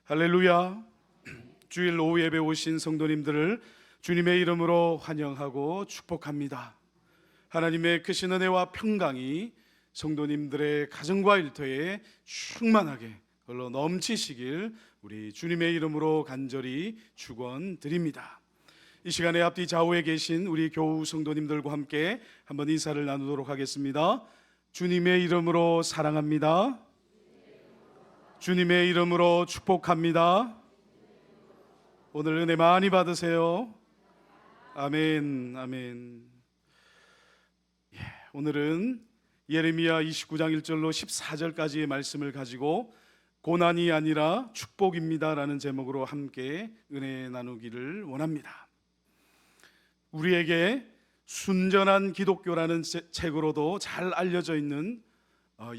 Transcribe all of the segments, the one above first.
할렐루야. 주일 오후 예배 오신 성도님들을 주님의 이름으로 환영하고 축복합니다. 하나님의 크신 은혜와 평강이 성도님들의 가정과 일터에 충만하게 흘러 넘치시길 우리 주님의 이름으로 간절히 축원드립니다. 이 시간에 앞뒤 좌우에 계신 우리 교우 성도님들과 함께 한번 인사를 나누도록 하겠습니다. 주님의 이름으로 사랑합니다. 주님의 이름으로 축복합니다. 오늘 은혜 많이 받으세요. 아멘, 아멘. 오늘은 예레미야 29장 1절로 14절까지의 말씀을 가지고 고난이 아니라 축복입니다라는 제목으로 함께 은혜 나누기를 원합니다. 우리에게 순전한 기독교라는 책으로도 잘 알려져 있는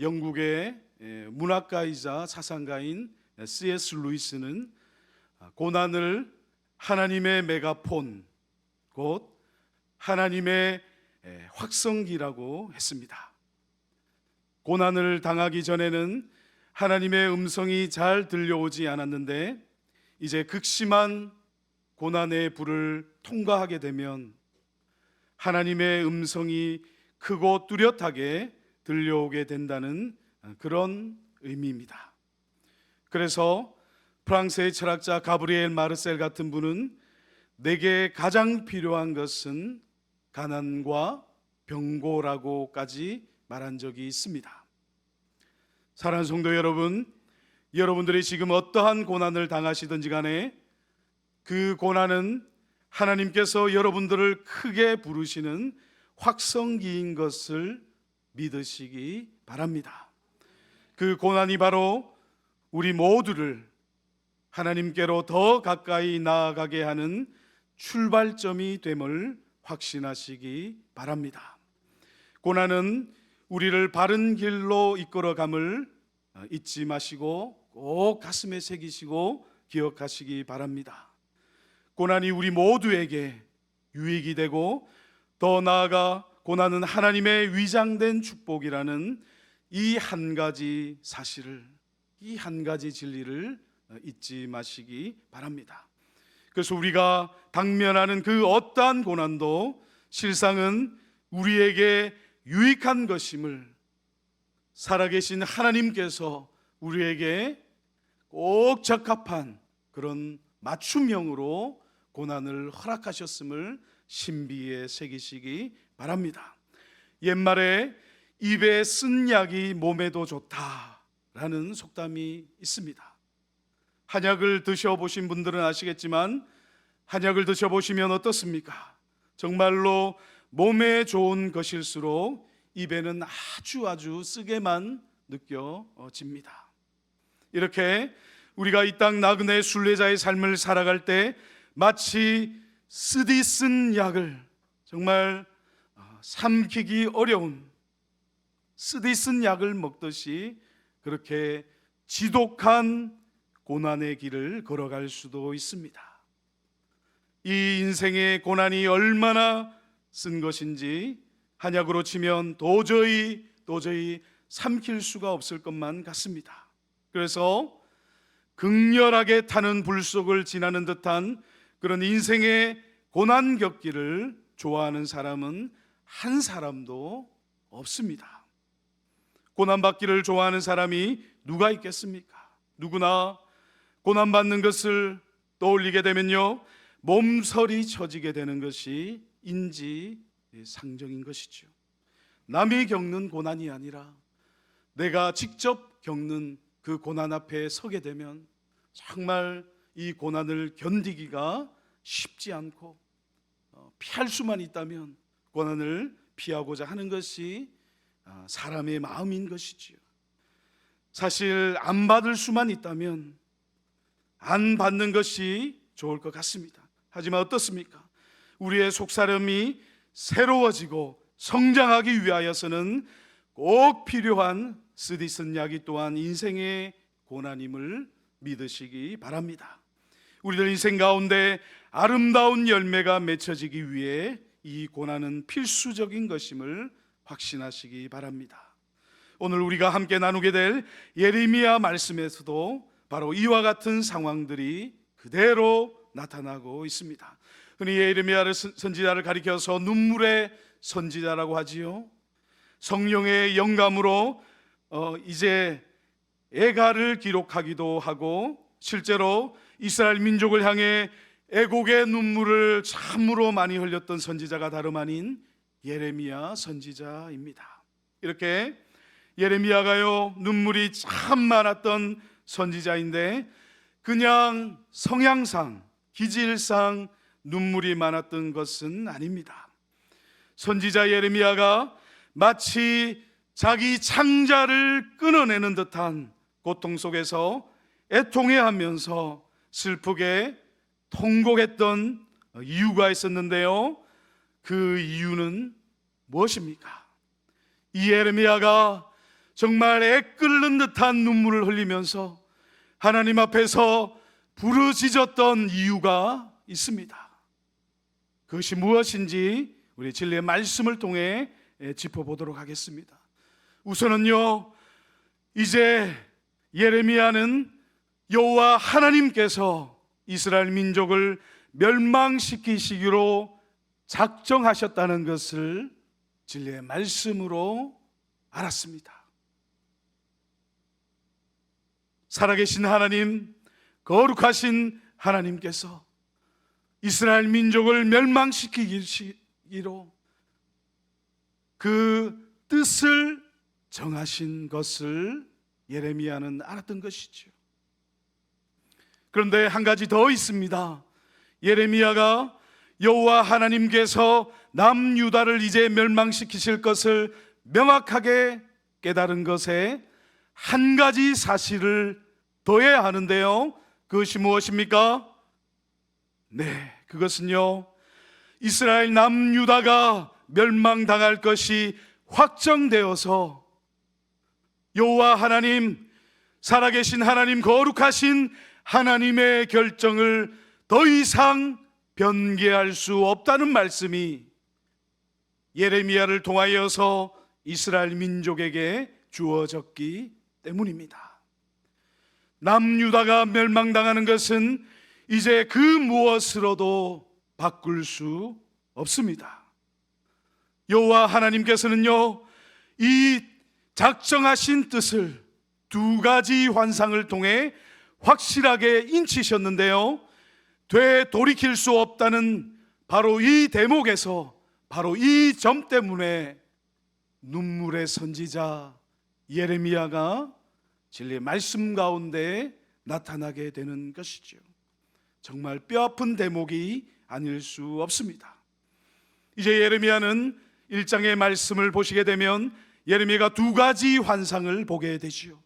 영국의 문학가이자 사상가인 C.S. 루이스는 고난을 하나님의 메가폰, 곧 하나님의 확성기라고 했습니다. 고난을 당하기 전에는 하나님의 음성이 잘 들려오지 않았는데 이제 극심한 고난의 불을 통과하게 되면 하나님의 음성이 크고 뚜렷하게 들려오게 된다는 그런 의미입니다. 그래서 프랑스의 철학자 가브리엘 마르셀 같은 분은 내게 가장 필요한 것은 가난과 병고라고까지 말한 적이 있습니다. 사랑하는 성도 여러분, 여러분들이 지금 어떠한 고난을 당하시든지 간에 그 고난은 하나님께서 여러분들을 크게 부르시는 확성기인 것을 믿으시기 바랍니다. 그 고난이 바로 우리 모두를 하나님께로 더 가까이 나아가게 하는 출발점이 됨을 확신하시기 바랍니다. 고난은 우리를 바른 길로 이끌어감을 잊지 마시고 꼭 가슴에 새기시고 기억하시기 바랍니다. 고난이 우리 모두에게 유익이 되고 더 나아가 고난은 하나님의 위장된 축복이라는 이 한 가지 사실을, 이 한 가지 진리를 잊지 마시기 바랍니다. 그래서 우리가 당면하는 그 어떠한 고난도 실상은 우리에게 유익한 것임을 살아계신 하나님께서 우리에게 꼭 적합한 그런 맞춤형으로 고난을 허락하셨음을 신비에 새기시기 바랍니다. 옛말에 입에 쓴 약이 몸에도 좋다라는 속담이 있습니다. 한약을 드셔보신 분들은 아시겠지만 한약을 드셔보시면 어떻습니까? 정말로 몸에 좋은 것일수록 입에는 아주 쓰게만 느껴집니다. 이렇게 우리가 이 땅 나그네 순례자의 삶을 살아갈 때 마치 쓰디 쓴 약을, 정말 삼키기 어려운 쓰디 쓴 약을 먹듯이 그렇게 지독한 고난의 길을 걸어갈 수도 있습니다. 이 인생의 고난이 얼마나 쓴 것인지 한약으로 치면 도저히 삼킬 수가 없을 것만 같습니다. 그래서 극렬하게 타는 불 속을 지나는 듯한 그런 인생의 고난 겪기를 좋아하는 사람은 한 사람도 없습니다. 고난받기를 좋아하는 사람이 누가 있겠습니까? 누구나 고난받는 것을 떠올리게 되면요, 몸서리 쳐지게 되는 것이 인지상정인 것이죠. 남이 겪는 고난이 아니라 내가 직접 겪는 그 고난 앞에 서게 되면 정말 이 고난을 견디기가 쉽지 않고 피할 수만 있다면 고난을 피하고자 하는 것이 사람의 마음인 것이지요. 사실 안 받을 수만 있다면 안 받는 것이 좋을 것 같습니다. 하지만 어떻습니까? 우리의 속사람이 새로워지고 성장하기 위하여서는 꼭 필요한 쓰디쓴 약이 또한 인생의 고난임을 믿으시기 바랍니다. 우리들 인생 가운데 아름다운 열매가 맺혀지기 위해 이 고난은 필수적인 것임을 확신하시기 바랍니다. 오늘 우리가 함께 나누게 될 예레미야 말씀에서도 바로 이와 같은 상황들이 그대로 나타나고 있습니다. 흔히 예레미야를 선지자를 가리켜서 눈물의 선지자라고 하지요. 성령의 영감으로 이제 애가를 기록하기도 하고, 실제로 이스라엘 민족을 향해 애곡의 눈물을 참으로 많이 흘렸던 선지자가 다름 아닌 예레미야 선지자입니다. 이렇게 예레미야가요, 눈물이 참 많았던 선지자인데, 그냥 성향상, 기질상 눈물이 많았던 것은 아닙니다. 선지자 예레미야가 마치 자기 창자를 끊어내는 듯한 고통 속에서 애통해하면서 슬프게 통곡했던 이유가 있었는데요, 그 이유는 무엇입니까? 이 예레미야가 정말 애끓는 듯한 눈물을 흘리면서 하나님 앞에서 부르짖었던 이유가 있습니다. 그것이 무엇인지 우리 진리의 말씀을 통해 짚어보도록 하겠습니다. 우선은요, 이제 예레미야는 여호와 하나님께서 이스라엘 민족을 멸망시키시기로 작정하셨다는 것을 진리의 말씀으로 알았습니다. 살아계신 하나님, 거룩하신 하나님께서 이스라엘 민족을 멸망시키기로 그 뜻을 정하신 것을 예레미야는 알았던 것이죠. 그런데 한 가지 더 있습니다. 예레미야가 여호와 하나님께서 남유다를 이제 멸망시키실 것을 명확하게 깨달은 것에 한 가지 사실을 더해야 하는데요, 그것이 무엇입니까? 네, 그것은요, 이스라엘 남유다가 멸망당할 것이 확정되어서 여호와 하나님, 살아계신 하나님, 거룩하신 하나님의 결정을 더 이상 변개할 수 없다는 말씀이 예레미야를 통하여서 이스라엘 민족에게 주어졌기 때문입니다. 남유다가 멸망당하는 것은 이제 그 무엇으로도 바꿀 수 없습니다. 여호와 하나님께서는요, 이 작정하신 뜻을 두 가지 환상을 통해 확실하게 인치셨는데요, 되돌이킬 수 없다는 바로 이 대목에서, 바로 이 점 때문에 눈물의 선지자 예레미야가 진리의 말씀 가운데 나타나게 되는 것이죠. 정말 뼈아픈 대목이 아닐 수 없습니다. 이제 예레미야는 1장의 말씀을 보시게 되면 예레미야가 두 가지 환상을 보게 되지요.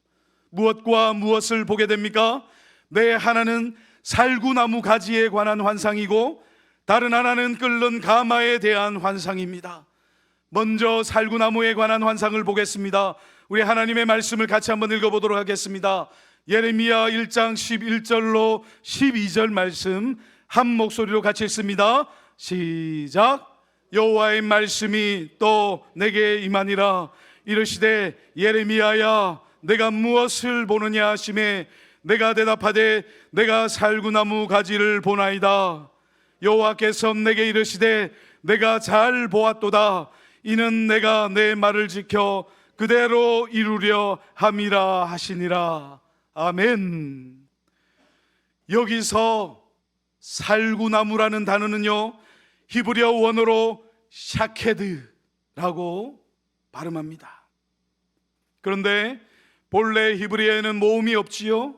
무엇과 무엇을 보게 됩니까? 네, 하나는 살구나무 가지에 관한 환상이고 다른 하나는 끓는 가마에 대한 환상입니다. 먼저 살구나무에 관한 환상을 보겠습니다. 우리 하나님의 말씀을 같이 한번 읽어보도록 하겠습니다. 예레미야 1장 11절로 12절 말씀 한 목소리로 같이 읽습니다. 시작. 여호와의 말씀이 또 내게 임하니라. 이르시되 예레미야야, 내가 무엇을 보느냐 하시매 내가 대답하되 내가 살구나무 가지를 보나이다. 여호와께서 내게 이르시되 내가 잘 보았도다. 이는 내가 내 말을 지켜 그대로 이루려 함이라 하시니라. 아멘. 여기서 살구나무라는 단어는요, 히브리어 원어로 샤케드라고 발음합니다. 그런데 본래 히브리어에는 모음이 없지요.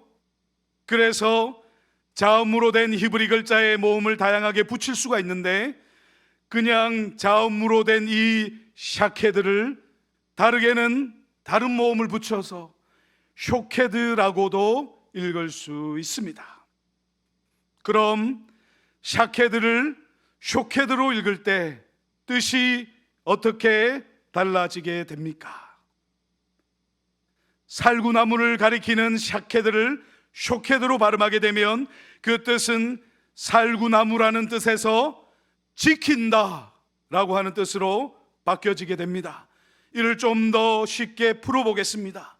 그래서 자음으로 된 히브리 글자에 모음을 다양하게 붙일 수가 있는데, 그냥 자음으로 된 이 샤케드를 다르게는 다른 모음을 붙여서 쇼케드라고도 읽을 수 있습니다. 그럼 샤케드를 쇼케드로 읽을 때 뜻이 어떻게 달라지게 됩니까? 살구나무를 가리키는 샤케드를 쇼케드로 발음하게 되면 그 뜻은 살구나무라는 뜻에서 지킨다 라고 하는 뜻으로 바뀌어지게 됩니다. 이를 좀 더 쉽게 풀어보겠습니다.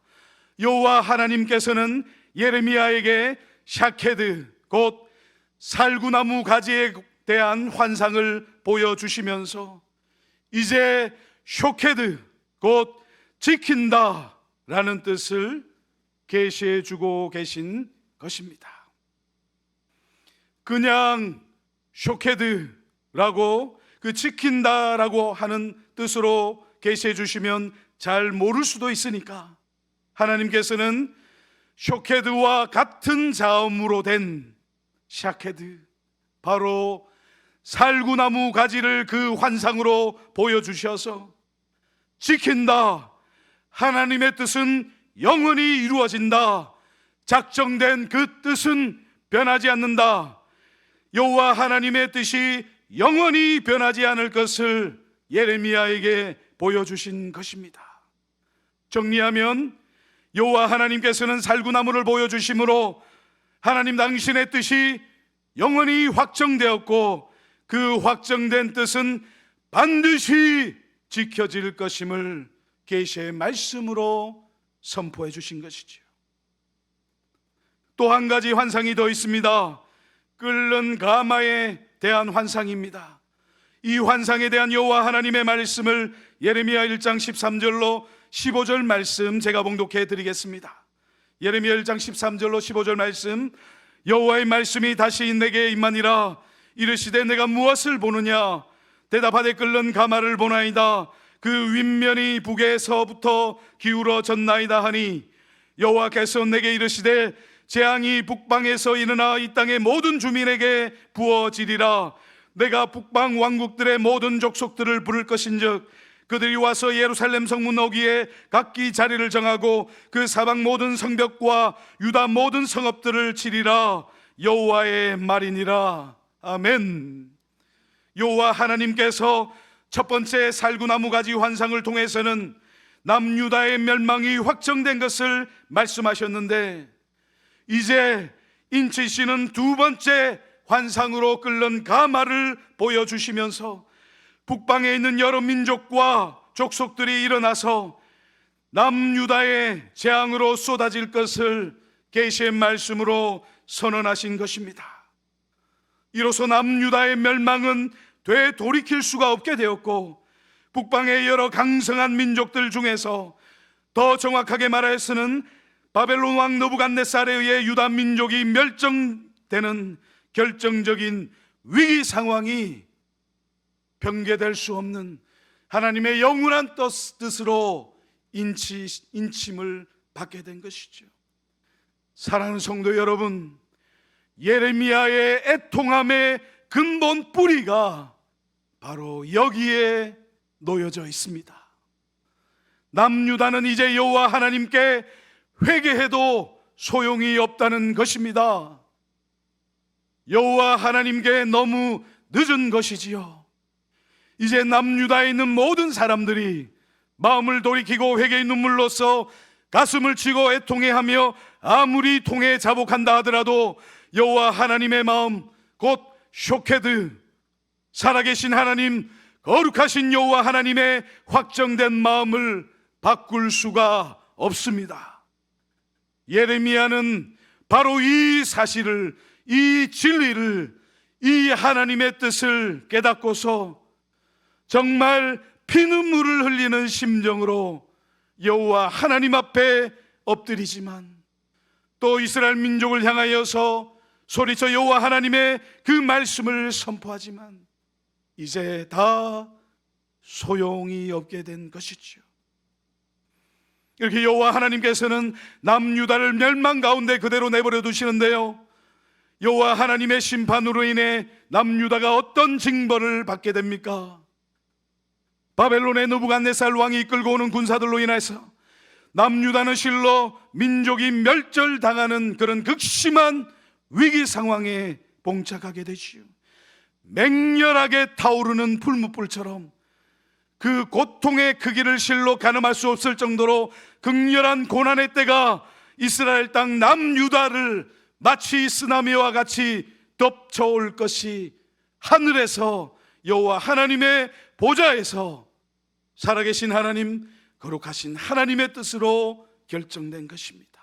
여호와 하나님께서는 예레미야에게 샤케드 곧 살구나무 가지에 대한 환상을 보여주시면서 이제 쇼케드 곧 지킨다 라는 뜻을 계시해 주고 계신 것입니다. 그냥 쇼케드라고 그 지킨다라고 하는 뜻으로 계시해 주시면 잘 모를 수도 있으니까 하나님께서는 쇼케드와 같은 자음으로 된 샤케드, 바로 살구나무 가지를 그 환상으로 보여주셔서 지킨다, 하나님의 뜻은 영원히 이루어진다, 작정된 그 뜻은 변하지 않는다, 여호와 하나님의 뜻이 영원히 변하지 않을 것을 예레미야에게 보여주신 것입니다. 정리하면 여호와 하나님께서는 살구나무를 보여주심으로 하나님 당신의 뜻이 영원히 확정되었고 그 확정된 뜻은 반드시 지켜질 것임을 계시의 말씀으로 선포해 주신 것이죠. 또 한 가지 환상이 더 있습니다. 끓는 가마에 대한 환상입니다. 이 환상에 대한 여호와 하나님의 말씀을 예레미야 1장 13절로 15절 말씀 제가 봉독해 드리겠습니다. 예레미야 1장 13절로 15절 말씀, 여호와의 말씀이 다시 내게 임하니라. 이르시되 내가 무엇을 보느냐? 대답하되 끓는 가마를 보나이다. 그 윗면이 북에서부터 기울어졌나이다 하니, 여호와께서 내게 이르시되 재앙이 북방에서 일어나 이 땅의 모든 주민에게 부어지리라. 내가 북방 왕국들의 모든 족속들을 부를 것인즉 그들이 와서 예루살렘 성문 어귀에 각기 자리를 정하고 그 사방 모든 성벽과 유다 모든 성읍들을 치리라. 여호와의 말이니라. 아멘. 여호와 하나님께서 첫 번째 살구나무 가지 환상을 통해서는 남유다의 멸망이 확정된 것을 말씀하셨는데, 이제 인치시는 두 번째 환상으로 끓는 가마를 보여주시면서 북방에 있는 여러 민족과 족속들이 일어나서 남유다의 재앙으로 쏟아질 것을 계시의 말씀으로 선언하신 것입니다. 이로써 남유다의 멸망은 되돌이킬 수가 없게 되었고, 북방의 여러 강성한 민족들 중에서 더 정확하게 말하여서는 바벨론 왕 느부갓네살에 의해 유다 민족이 멸종되는 결정적인 위기 상황이 변개될 수 없는 하나님의 영원한 뜻으로 인침을 받게 된 것이죠. 사랑하는 성도 여러분, 예레미야의 애통함의 근본 뿌리가 바로 여기에 놓여져 있습니다. 남유다는 이제 여호와 하나님께 회개해도 소용이 없다는 것입니다. 여호와 하나님께 너무 늦은 것이지요. 이제 남유다에 있는 모든 사람들이 마음을 돌이키고 회개의 눈물로써 가슴을 치고 애통해하며 아무리 통해 자복한다 하더라도 여호와 하나님의 마음, 곧 쇼케드, 살아계신 하나님, 거룩하신 여호와 하나님의 확정된 마음을 바꿀 수가 없습니다. 예레미야는 바로 이 사실을, 이 진리를, 이 하나님의 뜻을 깨닫고서 정말 피눈물을 흘리는 심정으로 여호와 하나님 앞에 엎드리지만, 또 이스라엘 민족을 향하여서 소리쳐 여호와 하나님의 그 말씀을 선포하지만 이제 다 소용이 없게 된 것이죠. 이렇게 여호와 하나님께서는 남유다를 멸망 가운데 그대로 내버려 두시는데요, 여호와 하나님의 심판으로 인해 남유다가 어떤 징벌을 받게 됩니까? 바벨론의 느부갓네살 왕이 이끌고 오는 군사들로 인해서 남유다는 실로 민족이 멸절당하는 그런 극심한 위기 상황에 봉착하게 되지요. 맹렬하게 타오르는 풀무불처럼 그 고통의 크기를 실로 가늠할 수 없을 정도로 극렬한 고난의 때가 이스라엘 땅 남유다를 마치 쓰나미와 같이 덮쳐올 것이 하늘에서 여호와 하나님의 보좌에서 살아계신 하나님, 거룩하신 하나님의 뜻으로 결정된 것입니다.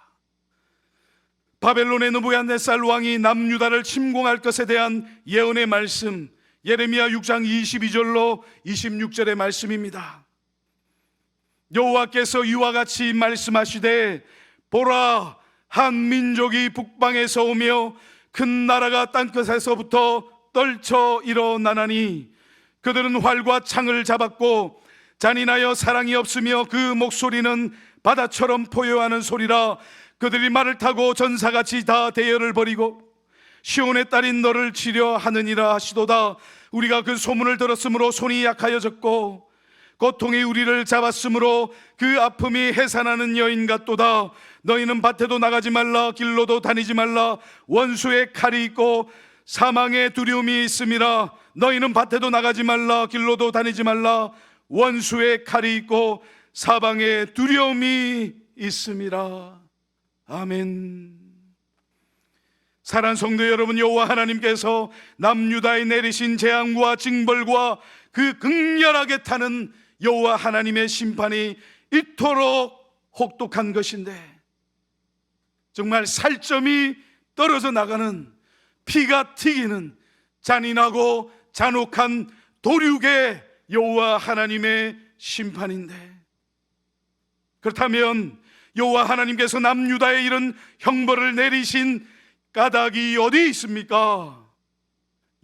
바벨론의 느부갓네살 왕이 남유다를 침공할 것에 대한 예언의 말씀, 예레미야 6장 22절로 26절의 말씀입니다. 여호와께서 이와 같이 말씀하시되 보라, 한 민족이 북방에서 오며 큰 나라가 땅끝에서부터 떨쳐 일어나나니 그들은 활과 창을 잡았고 잔인하여 사랑이 없으며 그 목소리는 바다처럼 포효하는 소리라. 그들이 말을 타고 전사같이 다 대열을 벌이고 시온의 딸인 너를 치려 하느니라 하시도다. 우리가 그 소문을 들었으므로 손이 약하여졌고 고통이 우리를 잡았으므로 그 아픔이 해산하는 여인 같도다. 너희는 밭에도 나가지 말라, 길로도 다니지 말라. 원수의 칼이 있고 사망의 두려움이 있음이라. 너희는 밭에도 나가지 말라, 길로도 다니지 말라. 원수의 칼이 있고 사방의 두려움이 있음이라. 아멘. 사랑하는 성도 여러분, 여호와 하나님께서 남유다에 내리신 재앙과 징벌과 그 극렬하게 타는 여호와 하나님의 심판이 이토록 혹독한 것인데, 정말 살점이 떨어져 나가는, 피가 튀기는 잔인하고 잔혹한 도륙의 여호와 하나님의 심판인데, 그렇다면 여호와 하나님께서 남유다에 이런 형벌을 내리신 까닭이 어디 있습니까?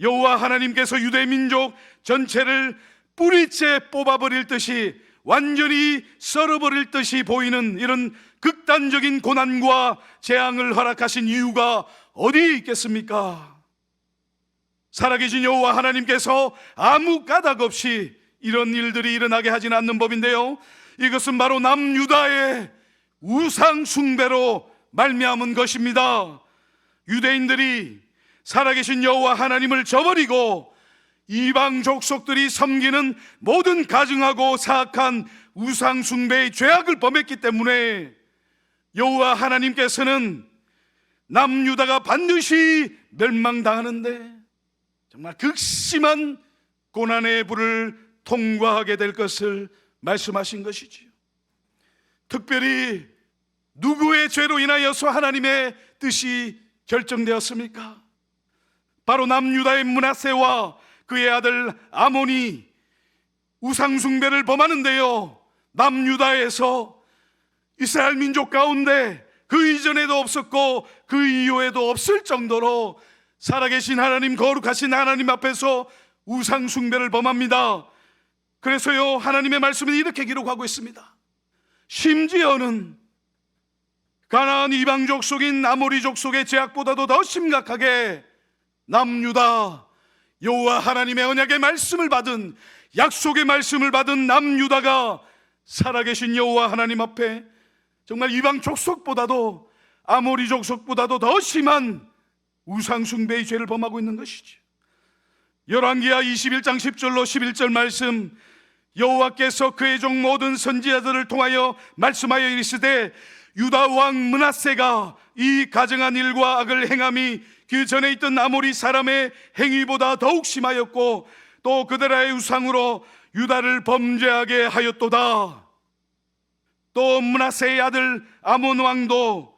여호와 하나님께서 유대 민족 전체를 뿌리째 뽑아버릴 듯이, 완전히 썰어버릴 듯이 보이는 이런 극단적인 고난과 재앙을 허락하신 이유가 어디 있겠습니까? 살아계신 여호와 하나님께서 아무 까닭 없이 이런 일들이 일어나게 하지는 않는 법인데요, 이것은 바로 남유다의 우상 숭배로 말미암은 것입니다. 유대인들이 살아계신 여호와 하나님을 저버리고 이방 족속들이 섬기는 모든 가증하고 사악한 우상 숭배의 죄악을 범했기 때문에 여호와 하나님께서는 남유다가 반드시 멸망당하는데 정말 극심한 고난의 불을 통과하게 될 것을 말씀하신 것이지요. 특별히 누구의 죄로 인하여서 하나님의 뜻이 결정되었습니까? 바로 남유다의 므낫세와 그의 아들 아몬이 우상 숭배를 범하는데요, 남유다에서 이스라엘 민족 가운데 그 이전에도 없었고 그 이후에도 없을 정도로 살아계신 하나님, 거룩하신 하나님 앞에서 우상 숭배를 범합니다. 그래서요, 하나님의 말씀은 이렇게 기록하고 있습니다. 심지어는 가나안 이방 족속인 아모리 족속의 죄악보다도 더 심각하게 남유다, 여호와 하나님의 언약의 말씀을 받은, 약속의 말씀을 받은 남유다가 살아계신 여호와 하나님 앞에 정말 이방 족속보다도, 아모리 족속보다도 더 심한 우상 숭배의 죄를 범하고 있는 것이죠. 열왕기하 21장 10절로 11절 말씀, 여호와께서 그의 종 모든 선지자들을 통하여 말씀하여 이르시되 유다 왕 므낫세가 이 가증한 일과 악을 행함이 그 전에 있던 아모리 사람의 행위보다 더욱 심하였고 또 그들의 우상으로 유다를 범죄하게 하였도다. 또 므낫세의 아들 아몬 왕도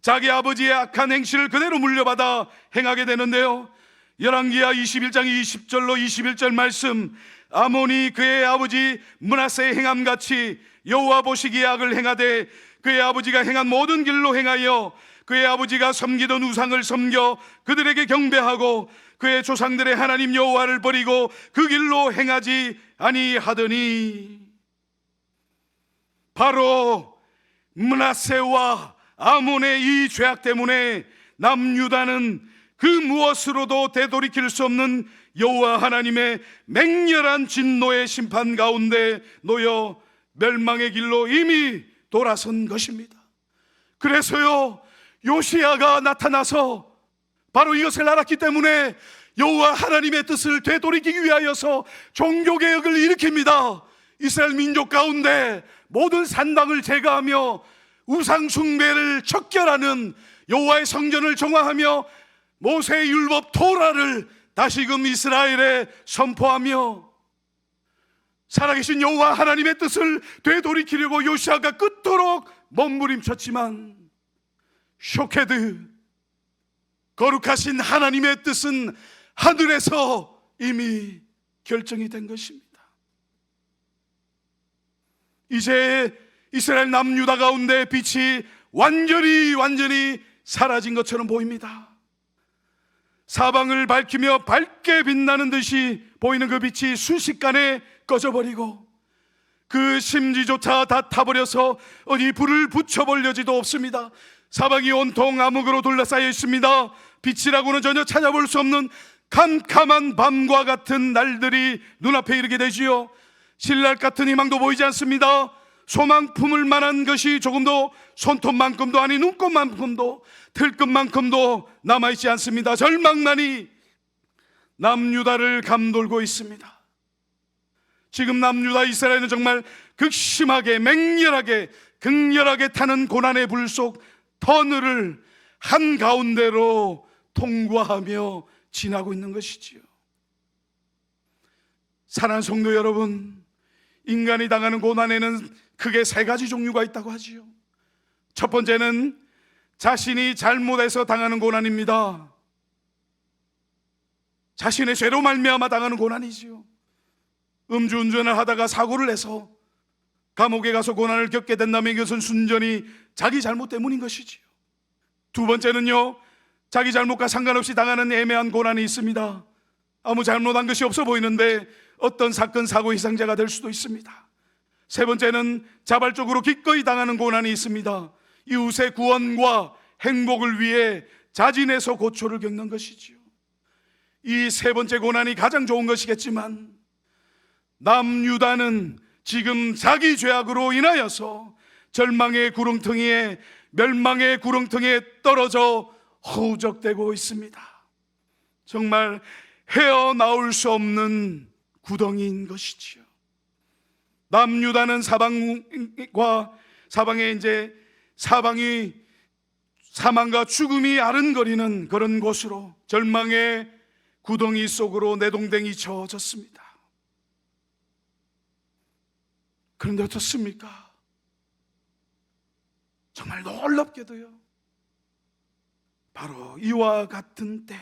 자기 아버지의 악한 행실을 그대로 물려받아 행하게 되는데요, 열왕기하 21장 20절로 21절 말씀, 아몬이 그의 아버지 므낫세의 행함같이 여호와 보시기에 악을 행하되 그의 아버지가 행한 모든 길로 행하여 그의 아버지가 섬기던 우상을 섬겨 그들에게 경배하고 그의 조상들의 하나님 여호와를 버리고 그 길로 행하지 아니하더니, 바로 므낫세와 아몬의 이 죄악 때문에 남유다는 그 무엇으로도 되돌이킬 수 없는 여호와 하나님의 맹렬한 진노의 심판 가운데 놓여 멸망의 길로 이미 돌아선 것입니다. 그래서요, 요시야가 나타나서 바로 이것을 알았기 때문에 여호와 하나님의 뜻을 되돌이키기 위하여서 종교개혁을 일으킵니다. 이스라엘 민족 가운데 모든 산당을 제거하며 우상 숭배를 척결하는, 여호와의 성전을 정화하며 모세의 율법 토라를 다시금 이스라엘에 선포하며 살아계신 여호와 하나님의 뜻을 되돌이키려고 요시야가 끝도록 몸부림쳤지만 쇼케드, 거룩하신 하나님의 뜻은 하늘에서 이미 결정이 된 것입니다. 이제 이스라엘 남유다 가운데 빛이 완전히 사라진 것처럼 보입니다. 사방을 밝히며 밝게 빛나는 듯이 보이는 그 빛이 순식간에 꺼져버리고 그 심지조차 다 타버려서 어디 불을 붙여볼 여지도 없습니다. 사방이 온통 암흑으로 둘러싸여 있습니다. 빛이라고는 전혀 찾아볼 수 없는 캄캄한 밤과 같은 날들이 눈앞에 이르게 되지요. 신랄 같은 희망도 보이지 않습니다. 소망 품을 만한 것이 조금도, 손톱만큼도 아니 눈곱만큼도, 틀끝만큼도 남아있지 않습니다. 절망만이 남유다를 감돌고 있습니다. 지금 남유다 이스라엘은 정말 극심하게, 맹렬하게, 극렬하게 타는 고난의 불 속 터널을 한가운데로 통과하며 지나고 있는 것이지요. 사랑하는 성도 여러분, 인간이 당하는 고난에는 크게 세 가지 종류가 있다고 하지요. 첫 번째는 자신이 잘못해서 당하는 고난입니다. 자신의 죄로 말미암아 당하는 고난이지요. 음주운전을 하다가 사고를 내서 감옥에 가서 고난을 겪게 된다면 이것은 순전히 자기 잘못 때문인 것이지요. 두 번째는요, 자기 잘못과 상관없이 당하는 애매한 고난이 있습니다. 아무 잘못한 것이 없어 보이는데 어떤 사건, 사고 희생자가 될 수도 있습니다. 세 번째는 자발적으로 기꺼이 당하는 고난이 있습니다. 이웃의 구원과 행복을 위해 자진해서 고초를 겪는 것이지요. 이 세 번째 고난이 가장 좋은 것이겠지만 남유다는 지금 자기 죄악으로 인하여서 절망의 구렁텅이에, 멸망의 구렁텅이에 떨어져 허우적대고 있습니다. 정말 헤어나올 수 없는 구덩이인 것이지요. 남유다는 사방이 사망과 죽음이 아른거리는 그런 곳으로, 절망의 구덩이 속으로 내동댕이 쳐졌습니다. 그런데 어떻습니까? 정말 놀랍게도요, 바로 이와 같은 때,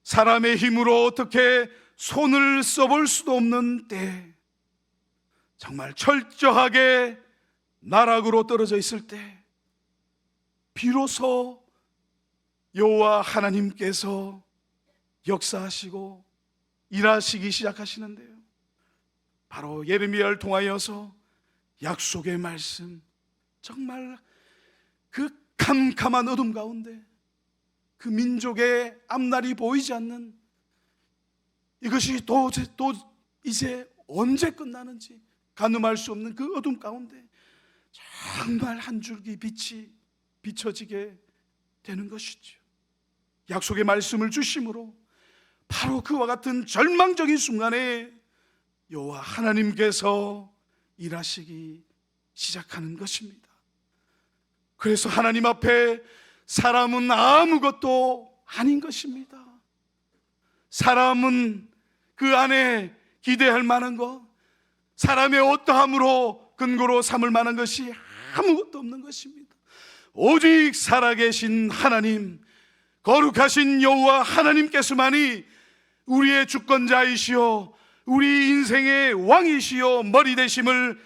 사람의 힘으로 어떻게 손을 써볼 수도 없는 때, 정말 철저하게 나락으로 떨어져 있을 때 비로소 여호와 하나님께서 역사하시고 일하시기 시작하시는데요, 바로 예레미야를 통하여서 약속의 말씀, 정말 그 캄캄한 어둠 가운데 그 민족의 앞날이 보이지 않는, 이것이 또 이제 언제 끝나는지 가늠할 수 없는 그 어둠 가운데 정말 한 줄기 빛이 비춰지게 되는 것이죠. 약속의 말씀을 주심으로 바로 그와 같은 절망적인 순간에 여호와 하나님께서 일하시기 시작하는 것입니다. 그래서 하나님 앞에 사람은 아무것도 아닌 것입니다. 사람은 그 안에 기대할 만한 것, 사람의 어떠함으로 근거로 삼을 만한 것이 아무것도 없는 것입니다. 오직 살아계신 하나님, 거룩하신 여호와 하나님께서만이 우리의 주권자이시오, 우리 인생의 왕이시오, 머리 되심을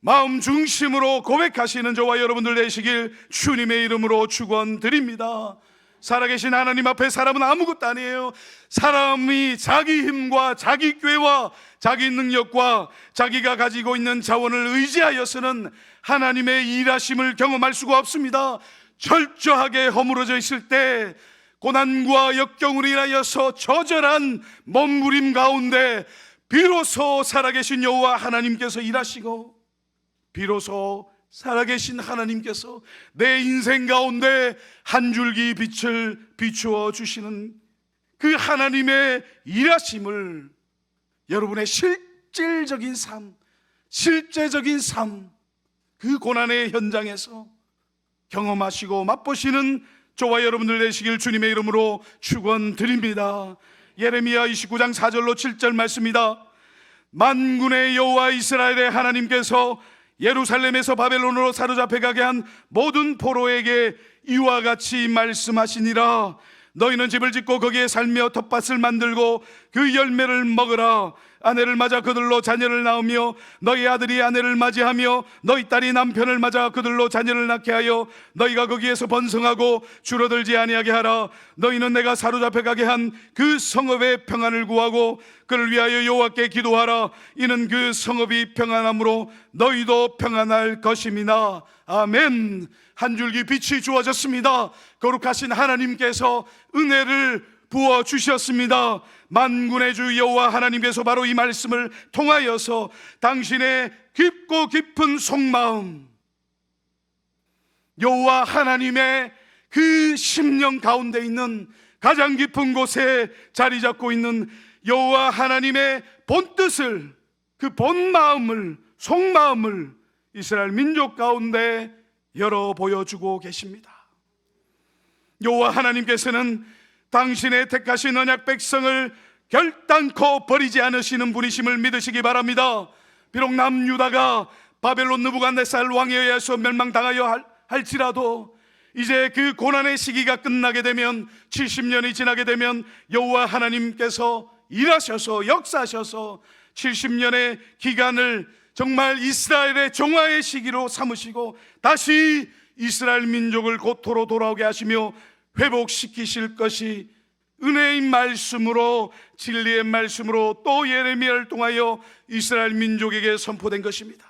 마음 중심으로 고백하시는 저와 여러분들 되시길 주님의 이름으로 축원드립니다. 살아계신 하나님 앞에 사람은 아무것도 아니에요. 사람이 자기 힘과 자기 꾀와 자기 능력과 자기가 가지고 있는 자원을 의지하여서는 하나님의 일하심을 경험할 수가 없습니다. 철저하게 허물어져 있을 때, 고난과 역경으로 인하여서 저절한 몸부림 가운데 비로소 살아계신 여호와 하나님께서 일하시고, 비로소 살아계신 하나님께서 내 인생 가운데 한 줄기 빛을 비추어 주시는 그 하나님의 일하심을 여러분의 실질적인 삶, 실제적인 삶, 그 고난의 현장에서 경험하시고 맛보시는 저와 여러분들 되시길 주님의 이름으로 축원드립니다. 예레미야 29장 4절로 7절 말씀입니다. 만군의 여호와 이스라엘의 하나님께서 예루살렘에서 바벨론으로 사로잡혀 가게 한 모든 포로에게 이와 같이 말씀하시니라. 너희는 집을 짓고 거기에 살며 텃밭을 만들고 그 열매를 먹으라. 아내를 맞아 그들로 자녀를 낳으며 너희 아들이 아내를 맞이하며 너희 딸이 남편을 맞아 그들로 자녀를 낳게 하여 너희가 거기에서 번성하고 줄어들지 아니하게 하라. 너희는 내가 사로잡혀 가게 한 그 성읍의 평안을 구하고 그를 위하여 여호와께 기도하라. 이는 그 성읍이 평안함으로 너희도 평안할 것임이나. 아멘. 한 줄기 빛이 주어졌습니다. 거룩하신 하나님께서 은혜를 부어 주셨습니다. 만군의 주 여호와 하나님께서 바로 이 말씀을 통하여서 당신의 깊고 깊은 속마음, 여호와 하나님의 그 심령 가운데 있는 가장 깊은 곳에 자리 잡고 있는 여호와 하나님의 본뜻을, 그 본마음을, 속마음을 이스라엘 민족 가운데 열어 보여주고 계십니다. 여호와 하나님께서는 당신의 택하신 언약 백성을 결단코 버리지 않으시는 분이심을 믿으시기 바랍니다. 비록 남유다가 바벨론 느부갓네살 왕에 의해서 멸망당하여 할지라도 이제 그 고난의 시기가 끝나게 되면, 70년이 지나게 되면 여호와 하나님께서 일하셔서 역사하셔서 70년의 기간을 정말 이스라엘의 종화의 시기로 삼으시고 다시 이스라엘 민족을 고토로 돌아오게 하시며 회복시키실 것이 은혜의 말씀으로, 진리의 말씀으로 또 예레미야를 통하여 이스라엘 민족에게 선포된 것입니다.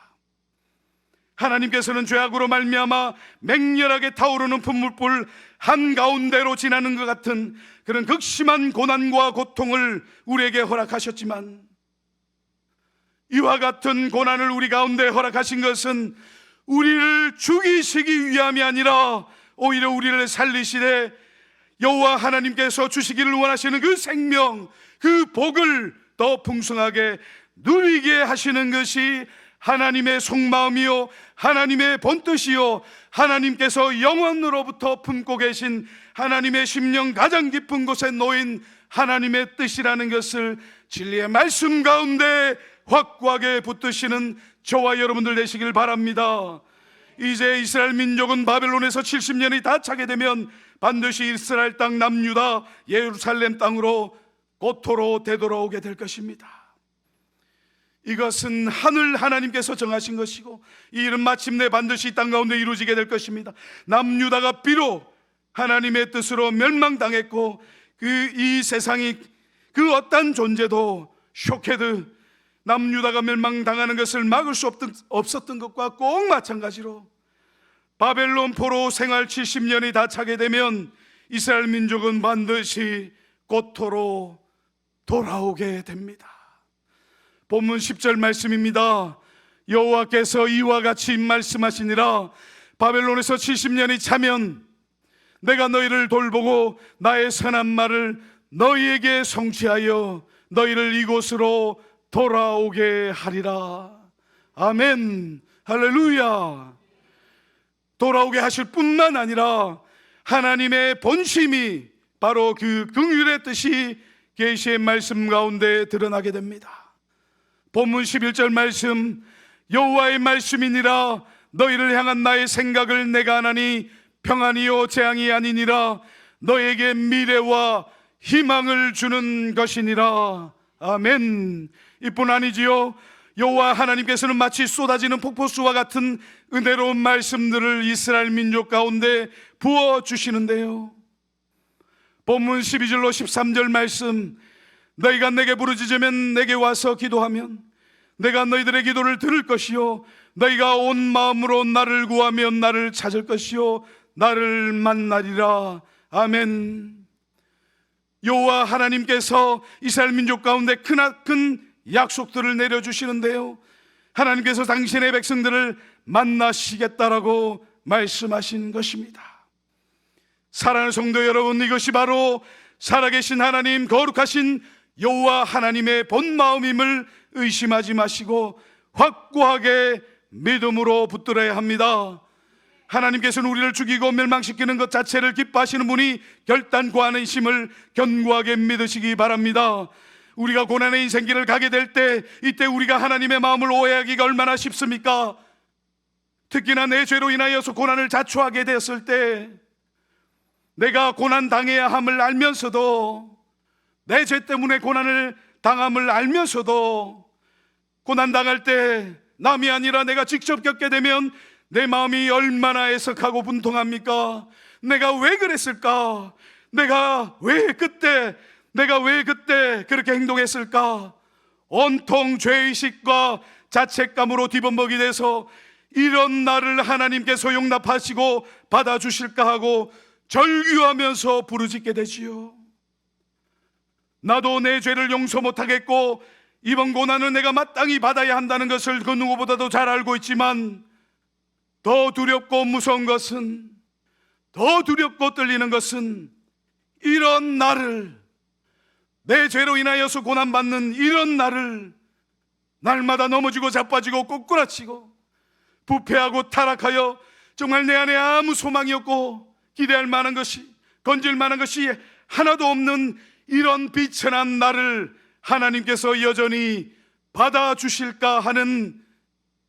하나님께서는 죄악으로 말미암아 맹렬하게 타오르는 분물불 한가운데로 지나는 것 같은 그런 극심한 고난과 고통을 우리에게 허락하셨지만, 이와 같은 고난을 우리 가운데 허락하신 것은 우리를 죽이시기 위함이 아니라 오히려 우리를 살리시되 여호와 하나님께서 주시기를 원하시는 그 생명, 그 복을 더 풍성하게 누리게 하시는 것이 하나님의 속마음이요, 하나님의 본뜻이요, 하나님께서 영원으로부터 품고 계신 하나님의 심령 가장 깊은 곳에 놓인 하나님의 뜻이라는 것을 진리의 말씀 가운데 확고하게 붙드시는 저와 여러분들 되시길 바랍니다. 이제 이스라엘 민족은 바벨론에서 70년이 다 차게 되면 반드시 이스라엘 땅 남유다 예루살렘 땅으로 고토로 되돌아오게 될 것입니다. 이것은 하늘 하나님께서 정하신 것이고 이 일은 마침내 반드시 이 땅 가운데 이루어지게 될 것입니다. 남유다가 비록 하나님의 뜻으로 멸망당했고 이 세상이 그 어떤 존재도 쇼케드, 남유다가 멸망당하는 것을 막을 수 없었던 것과 꼭 마찬가지로 바벨론 포로 생활 70년이 다 차게 되면 이스라엘 민족은 반드시 고토로 돌아오게 됩니다. 본문 10절 말씀입니다. 여호와께서 이와 같이 말씀하시니라. 바벨론에서 70년이 차면 내가 너희를 돌보고 나의 선한 말을 너희에게 성취하여 너희를 이곳으로 돌아오게 하리라. 아멘. 할렐루야. 돌아오게 하실 뿐만 아니라 하나님의 본심이 바로 그 긍휼의 뜻이 계시의 말씀 가운데 드러나게 됩니다. 본문 11절 말씀, 여호와의 말씀이니라. 너희를 향한 나의 생각을 내가 아나니 평안이요 재앙이 아니니라. 너에게 미래와 희망을 주는 것이니라. 아멘. 이뿐 아니지요. 여호와 하나님께서는 마치 쏟아지는 폭포수와 같은 은혜로운 말씀들을 이스라엘 민족 가운데 부어주시는데요. 본문 12절로 13절 말씀, 너희가 내게 부르짖으면 내게 와서 기도하면 내가 너희들의 기도를 들을 것이요 너희가 온 마음으로 나를 구하면 나를 찾을 것이요 나를 만나리라. 아멘. 여호와 하나님께서 이스라엘 민족 가운데 크나큰 약속들을 내려주시는데요, 하나님께서 당신의 백성들을 만나시겠다라고 말씀하신 것입니다. 사랑하는 성도 여러분, 이것이 바로 살아계신 하나님, 거룩하신 여호와 하나님의 본마음임을 의심하지 마시고 확고하게 믿음으로 붙들어야 합니다. 하나님께서는 우리를 죽이고 멸망시키는 것 자체를 기뻐하시는 분이 결단코 아니심을 견고하게 믿으시기 바랍니다. 우리가 고난의 인생길을 가게 될 때, 이때 우리가 하나님의 마음을 오해하기가 얼마나 쉽습니까? 특히나 내 죄로 인하여서 고난을 자초하게 되었을 때 내가 고난 당해야 함을 알면서도, 내 죄 때문에 고난을 당함을 알면서도 고난 당할 때 남이 아니라 내가 직접 겪게 되면 내 마음이 얼마나 애석하고 분통합니까? 내가 왜 그랬을까? 내가 왜 그때 그렇게 행동했을까? 온통 죄의식과 자책감으로 뒤범벅이 돼서 이런 나를 하나님께서 용납하시고 받아주실까 하고 절규하면서 부르짖게 되지요. 나도 내 죄를 용서 못하겠고 이번 고난은 내가 마땅히 받아야 한다는 것을 그 누구보다도 잘 알고 있지만, 더 두렵고 무서운 것은, 더 두렵고 떨리는 것은 이런 나를, 내 죄로 인하여서 고난받는 이런 나를 날마다 넘어지고 자빠지고 꼬꾸라치고 부패하고 타락하여 정말 내 안에 아무 소망이 없고 기대할 만한 것이, 건질 만한 것이 하나도 없는 이런 비천한 나를 하나님께서 여전히 받아주실까 하는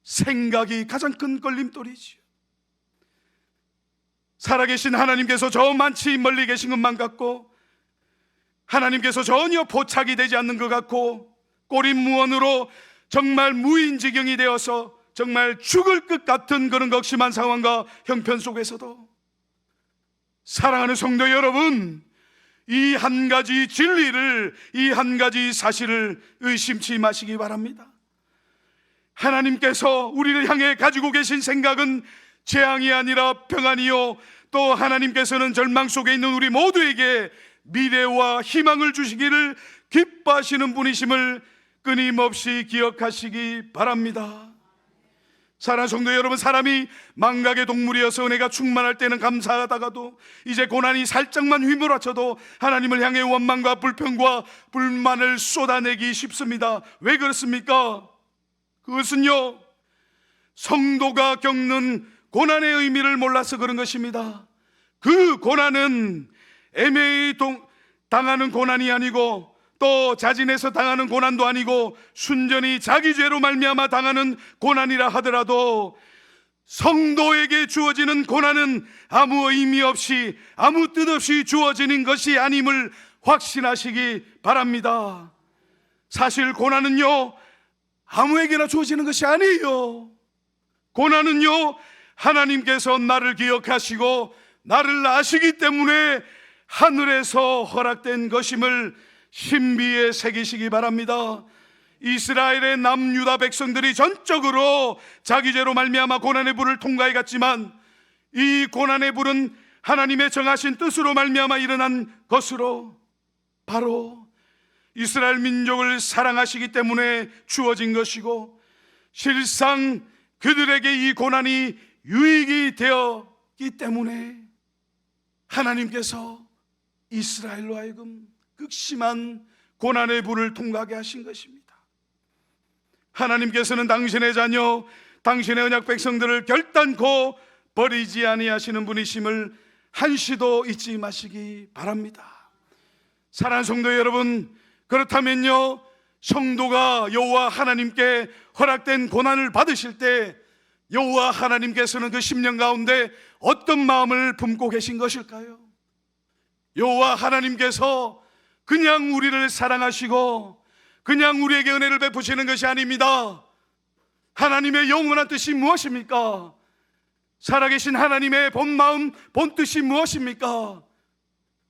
생각이 가장 큰 걸림돌이지요. 살아계신 하나님께서 저 많이 멀리 계신 것만 같고, 하나님께서 전혀 포착이 되지 않는 것 같고, 꼬리무원으로 정말 무인지경이 되어서 정말 죽을 것 같은 그런 극심한 상황과 형편 속에서도, 사랑하는 성도 여러분, 이 한 가지 진리를, 이 한 가지 사실을 의심치 마시기 바랍니다. 하나님께서 우리를 향해 가지고 계신 생각은 재앙이 아니라 평안이요, 또 하나님께서는 절망 속에 있는 우리 모두에게 미래와 희망을 주시기를 기뻐하시는 분이심을 끊임없이 기억하시기 바랍니다. 사랑하는 성도 여러분, 사람이 망각의 동물이어서 은혜가 충만할 때는 감사하다가도 이제 고난이 살짝만 휘몰아쳐도 하나님을 향해 원망과 불평과 불만을 쏟아내기 쉽습니다. 왜 그렇습니까? 그것은요, 성도가 겪는 고난의 의미를 몰라서 그런 것입니다. 그 고난은 애매히 당하는 고난이 아니고, 또 자진해서 당하는 고난도 아니고, 순전히 자기 죄로 말미암아 당하는 고난이라 하더라도 성도에게 주어지는 고난은 아무 의미 없이, 아무 뜻 없이 주어지는 것이 아님을 확신하시기 바랍니다. 사실 고난은요, 아무에게나 주어지는 것이 아니에요. 고난은요, 하나님께서 나를 기억하시고 나를 아시기 때문에 하늘에서 허락된 것임을 신비에 새기시기 바랍니다. 이스라엘의 남유다 백성들이 전적으로 자기 죄로 말미암아 고난의 불을 통과해 갔지만, 이 고난의 불은 하나님의 정하신 뜻으로 말미암아 일어난 것으로 바로 이스라엘 민족을 사랑하시기 때문에 주어진 것이고, 실상 그들에게 이 고난이 유익이 되었기 때문에 하나님께서 이스라엘로 하여금 극심한 고난의 불을 통과하게 하신 것입니다. 하나님께서는 당신의 자녀, 당신의 언약 백성들을 결단코 버리지 아니하시는 분이심을 한시도 잊지 마시기 바랍니다. 사랑하는 성도 여러분, 그렇다면요, 성도가 여호와 하나님께 허락된 고난을 받으실 때 여호와 하나님께서는 그 심령 가운데 어떤 마음을 품고 계신 것일까요? 여호와 하나님께서 그냥 우리를 사랑하시고 그냥 우리에게 은혜를 베푸시는 것이 아닙니다. 하나님의 영원한 뜻이 무엇입니까? 살아계신 하나님의 본마음, 본뜻이 무엇입니까?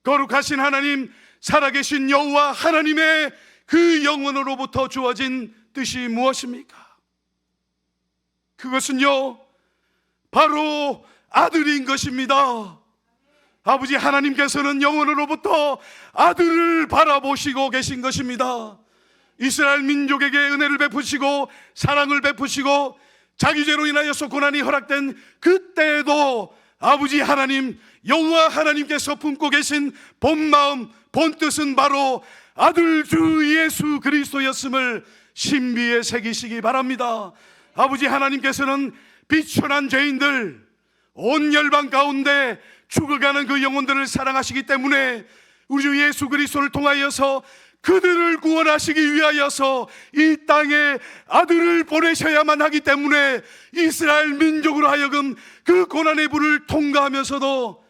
거룩하신 하나님, 살아계신 여호와 하나님의 그 영혼으로부터 주어진 뜻이 무엇입니까? 그것은요, 바로 아들인 것입니다. 아버지 하나님께서는 영혼으로부터 아들을 바라보시고 계신 것입니다. 이스라엘 민족에게 은혜를 베푸시고 사랑을 베푸시고 자기 죄로 인하여서 고난이 허락된 그때에도 아버지 하나님, 여호와 하나님께서 품고 계신 본마음, 본뜻은 바로 아들 주 예수 그리스도였음을 신비에 새기시기 바랍니다. 아버지 하나님께서는 비천한 죄인들, 온 열방 가운데 죽어가는 그 영혼들을 사랑하시기 때문에 우리 주 예수 그리스도를 통하여서 그들을 구원하시기 위하여서 이 땅에 아들을 보내셔야만 하기 때문에 이스라엘 민족으로 하여금 그 고난의 불을 통과하면서도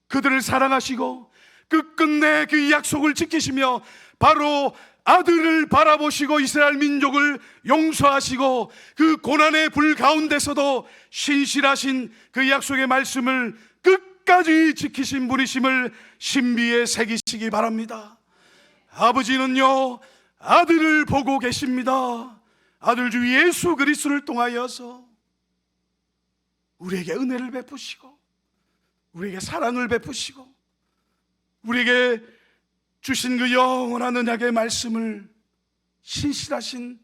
그들을 사랑하시고 끝끝내 그 약속을 지키시며 바로 아들을 바라보시고 이스라엘 민족을 용서하시고 그 고난의 불 가운데서도 신실하신 그 약속의 말씀을 끝까지 지키신 분이심을 신비에 새기시기 바랍니다. 아버지는요, 아들을 보고 계십니다. 아들 주 예수 그리스도를 통하여서 우리에게 은혜를 베푸시고 우리에게 사랑을 베푸시고 우리에게 주신 그 영원한 언약의 말씀을 신실하신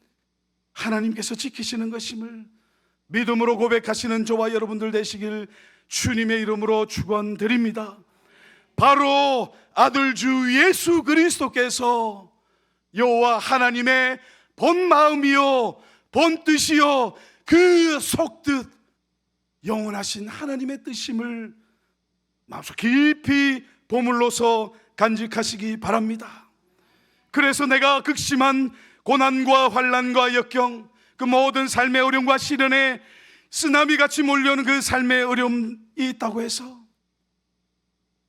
하나님께서 지키시는 것임을 믿음으로 고백하시는 저와 여러분들 되시길 주님의 이름으로 축원드립니다. 바로 아들 주 예수 그리스도께서 여호와 하나님의 본 마음이요 본 뜻이요 그 속뜻 영원하신 하나님의 뜻임을 마음속 깊이 보물로서 간직하시기 바랍니다. 그래서 내가 극심한 고난과 환난과 역경, 그 모든 삶의 어려움과 시련에 쓰나미같이 몰려오는 그 삶의 어려움이 있다고 해서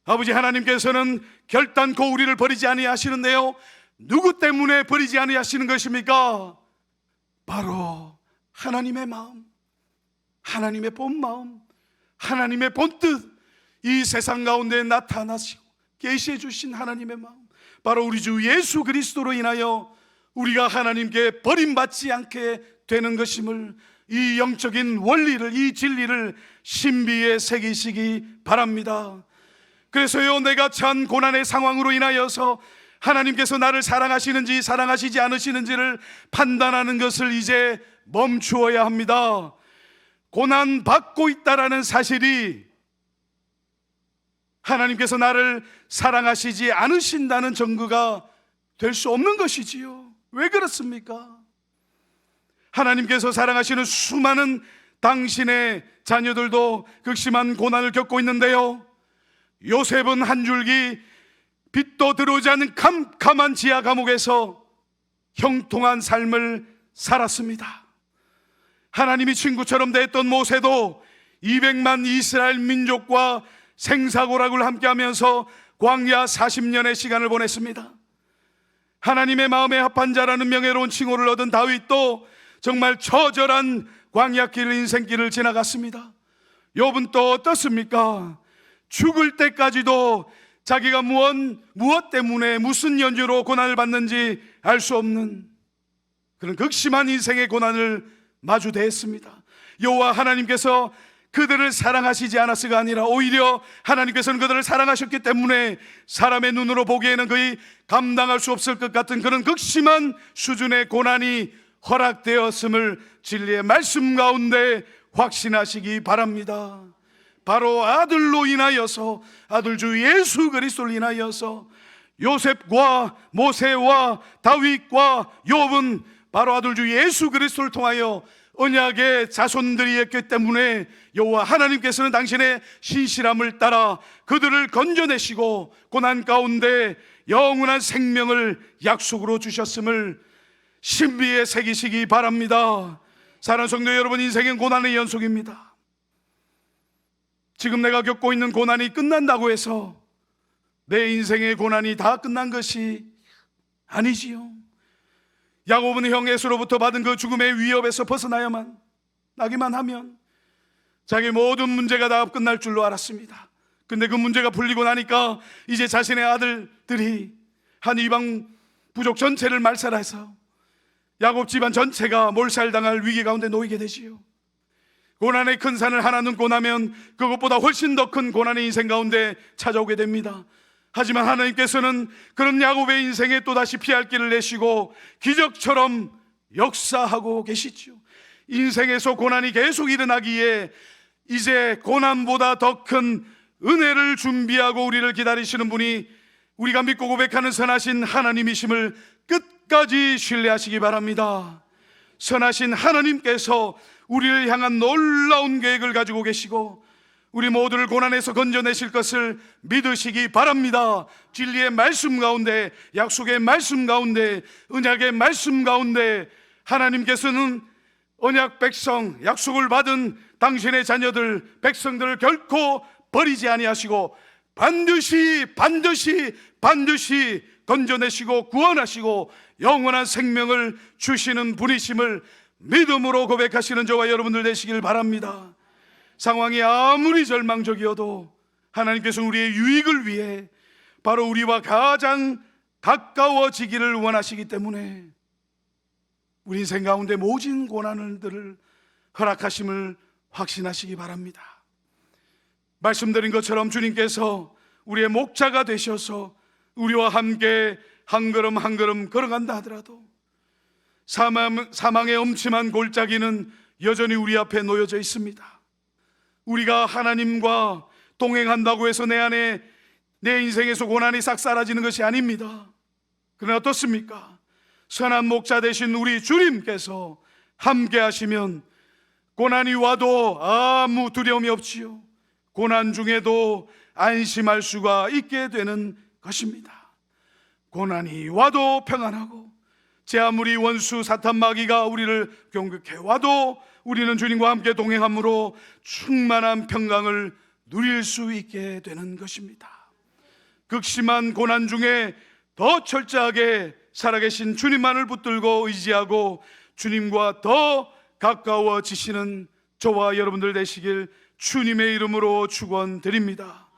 아버지 하나님께서는 결단코 우리를 버리지 아니하시는데요, 누구 때문에 버리지 아니하시는 것입니까? 바로 하나님의 마음, 하나님의 본 마음, 하나님의 본 뜻, 이 세상 가운데 나타나시고 계시해 주신 하나님의 마음, 바로 우리 주 예수 그리스도로 인하여 우리가 하나님께 버림받지 않게 되는 것임을, 이 영적인 원리를, 이 진리를 신비에 새기시기 바랍니다. 그래서요, 내가 처한 고난의 상황으로 인하여서 하나님께서 나를 사랑하시는지 사랑하시지 않으시는지를 판단하는 것을 이제 멈추어야 합니다. 고난 받고 있다라는 사실이 하나님께서 나를 사랑하시지 않으신다는 증거가 될 수 없는 것이지요. 왜 그렇습니까? 하나님께서 사랑하시는 수많은 당신의 자녀들도 극심한 고난을 겪고 있는데요, 요셉은 한 줄기 빛도 들어오지 않는 캄캄한 지하 감옥에서 형통한 삶을 살았습니다. 하나님이 친구처럼 대했던 모세도 200만 이스라엘 민족과 생사고락을 함께하면서 광야 40년의 시간을 보냈습니다. 하나님의 마음에 합한 자라는 명예로운 칭호를 얻은 다윗도 정말 처절한 광야길, 인생길을 지나갔습니다. 욥은 또 어떻습니까? 죽을 때까지도 자기가 무엇 때문에 무슨 연유로 고난을 받는지 알 수 없는 그런 극심한 인생의 고난을 마주대했습니다. 여호와 하나님께서 그들을 사랑하시지 않았으가 아니라 오히려 하나님께서는 그들을 사랑하셨기 때문에 사람의 눈으로 보기에는 거의 감당할 수 없을 것 같은 그런 극심한 수준의 고난이 허락되었음을 진리의 말씀 가운데 확신하시기 바랍니다. 바로 아들로 인하여서, 아들 주 예수 그리스도를 인하여서 요셉과 모세와 다윗과 욥은 바로 아들 주 예수 그리스도를 통하여 언약의 자손들이었기 때문에 여호와 하나님께서는 당신의 신실함을 따라 그들을 건져내시고 고난 가운데 영원한 생명을 약속으로 주셨음을 신비에 새기시기 바랍니다. 사랑하는 성도 여러분, 인생은 고난의 연속입니다. 지금 내가 겪고 있는 고난이 끝난다고 해서 내 인생의 고난이 다 끝난 것이 아니지요. 야곱은 형 에서로부터 받은 그 죽음의 위협에서 벗어나야만 나기만 하면 자기 모든 문제가 다 끝날 줄로 알았습니다. 근데 그 문제가 풀리고 나니까 이제 자신의 아들들이 한 이방 부족 전체를 말살해서 야곱 집안 전체가 몰살당할 위기 가운데 놓이게 되지요. 고난의 큰 산을 하나 넘고 나면 그것보다 훨씬 더 큰 고난의 인생 가운데 찾아오게 됩니다. 하지만 하나님께서는 그런 야곱의 인생에 또다시 피할 길을 내시고 기적처럼 역사하고 계시죠. 인생에서 고난이 계속 일어나기에 이제 고난보다 더 큰 은혜를 준비하고 우리를 기다리시는 분이 우리가 믿고 고백하는 선하신 하나님이심을 끝까지 신뢰하시기 바랍니다. 선하신 하나님께서 우리를 향한 놀라운 계획을 가지고 계시고 우리 모두를 고난에서 건져내실 것을 믿으시기 바랍니다. 진리의 말씀 가운데, 약속의 말씀 가운데, 언약의 말씀 가운데 하나님께서는 언약 백성, 약속을 받은 당신의 자녀들, 백성들을 결코 버리지 아니하시고 반드시 건져내시고 구원하시고 영원한 생명을 주시는 분이심을 믿음으로 고백하시는 저와 여러분들 되시길 바랍니다. 상황이 아무리 절망적이어도 하나님께서 우리의 유익을 위해 바로 우리와 가장 가까워지기를 원하시기 때문에 우리 인생 가운데 모진 고난들을 허락하심을 확신하시기 바랍니다. 말씀드린 것처럼 주님께서 우리의 목자가 되셔서 우리와 함께 한 걸음 한 걸음 걸어간다 하더라도 사망의 엄침한 골짜기는 여전히 우리 앞에 놓여져 있습니다. 우리가 하나님과 동행한다고 해서 내 인생에서 고난이 싹 사라지는 것이 아닙니다. 그러나 어떻습니까? 선한 목자 되신 우리 주님께서 함께 하시면 고난이 와도 아무 두려움이 없지요. 고난 중에도 안심할 수가 있게 되는 것입니다. 고난이 와도 평안하고, 제 아무리 원수 사탄 마귀가 우리를 공격해 와도 우리는 주님과 함께 동행함으로 충만한 평강을 누릴 수 있게 되는 것입니다. 극심한 고난 중에 더 철저하게 살아계신 주님만을 붙들고 의지하고 주님과 더 가까워지시는 저와 여러분들 되시길 주님의 이름으로 축원드립니다.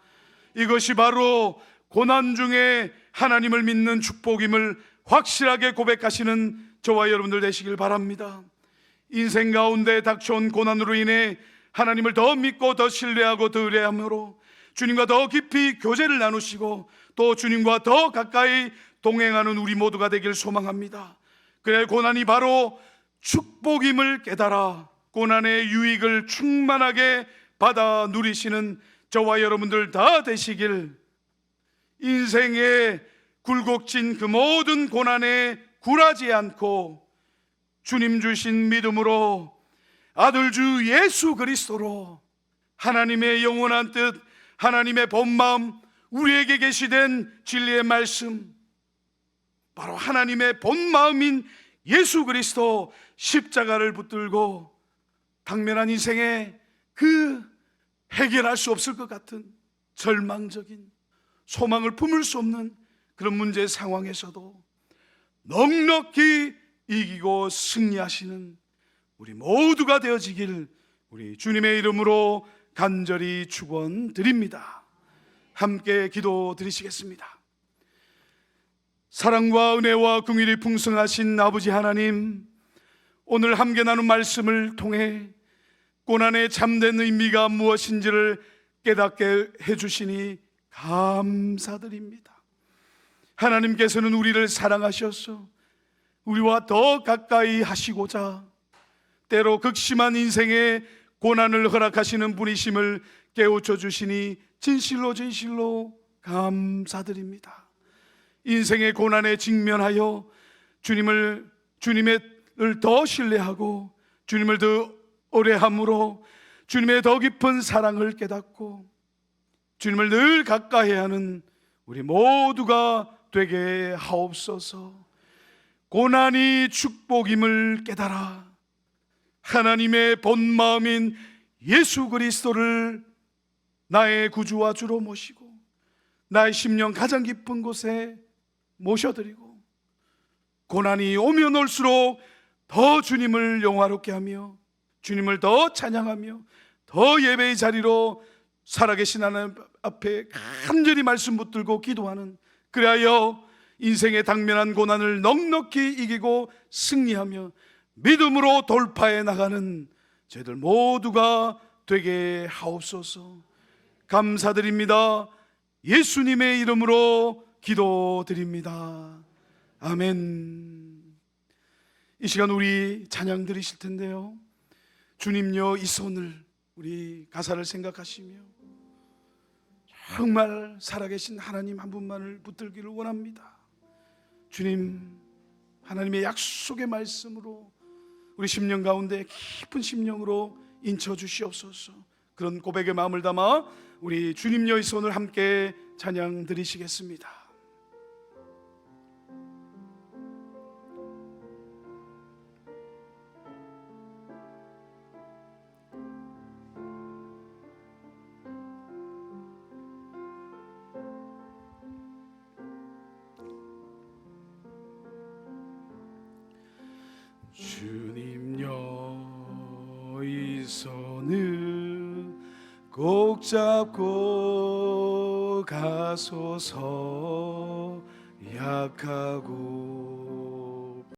이것이 바로 고난 중에 하나님을 믿는 축복임을 확실하게 고백하시는 저와 여러분들 되시길 바랍니다. 인생 가운데 닥쳐온 고난으로 인해 하나님을 더 믿고 더 신뢰하고 더 의뢰함으로 주님과 더 깊이 교제를 나누시고 또 주님과 더 가까이 동행하는 우리 모두가 되길 소망합니다. 그래 고난이 바로 축복임을 깨달아 고난의 유익을 충만하게 받아 누리시는 저와 여러분들 다 되시길, 인생의 굴곡진 그 모든 고난에 굴하지 않고 주님 주신 믿음으로 아들 주 예수 그리스도로 하나님의 영원한 뜻, 하나님의 본마음, 우리에게 계시된 진리의 말씀, 바로 하나님의 본마음인 예수 그리스도 십자가를 붙들고 당면한 인생에 그 해결할 수 없을 것 같은 절망적인 소망을 품을 수 없는 그런 문제 상황에서도 넉넉히 이기고 승리하시는 우리 모두가 되어지길 우리 주님의 이름으로 간절히 축원드립니다. 함께 기도드리시겠습니다. 사랑과 은혜와 긍휼이 풍성하신 아버지 하나님, 오늘 함께 나눈 말씀을 통해 고난의 참된 의미가 무엇인지를 깨닫게 해주시니 감사드립니다. 하나님께서는 우리를 사랑하셔서 우리와 더 가까이 하시고자 때로 극심한 인생의 고난을 허락하시는 분이심을 깨우쳐 주시니 진실로 감사드립니다. 인생의 고난에 직면하여 주님을 더 신뢰하고 주님을 더 오래함으로 주님의 더 깊은 사랑을 깨닫고 주님을 늘 가까이 하는 우리 모두가 되게 하옵소서. 고난이 축복임을 깨달아 하나님의 본마음인 예수 그리스도를 나의 구주와 주로 모시고 나의 심령 가장 깊은 곳에 모셔드리고 고난이 오면 올수록 더 주님을 영화롭게 하며 주님을 더 찬양하며 더 예배의 자리로 살아계신 하나님 앞에 간절히 말씀 붙들고 기도하는, 그리하여 인생의 당면한 고난을 넉넉히 이기고 승리하며 믿음으로 돌파해 나가는 저희들 모두가 되게 하옵소서. 감사드립니다. 예수님의 이름으로 기도드립니다. 아멘. 이 시간 우리 찬양 드리실 텐데요, 주님여 이 손을, 우리 가사를 생각하시며 정말 살아계신 하나님 한 분만을 붙들기를 원합니다. 주님, 하나님의 약속의 말씀으로 우리 심령 가운데 깊은 심령으로 인쳐 주시옵소서. 그런 고백의 마음을 담아 우리 주님여의 손을 함께 찬양 드리시겠습니다. 주님여의 손을 꼭 잡고 가소서. 약하고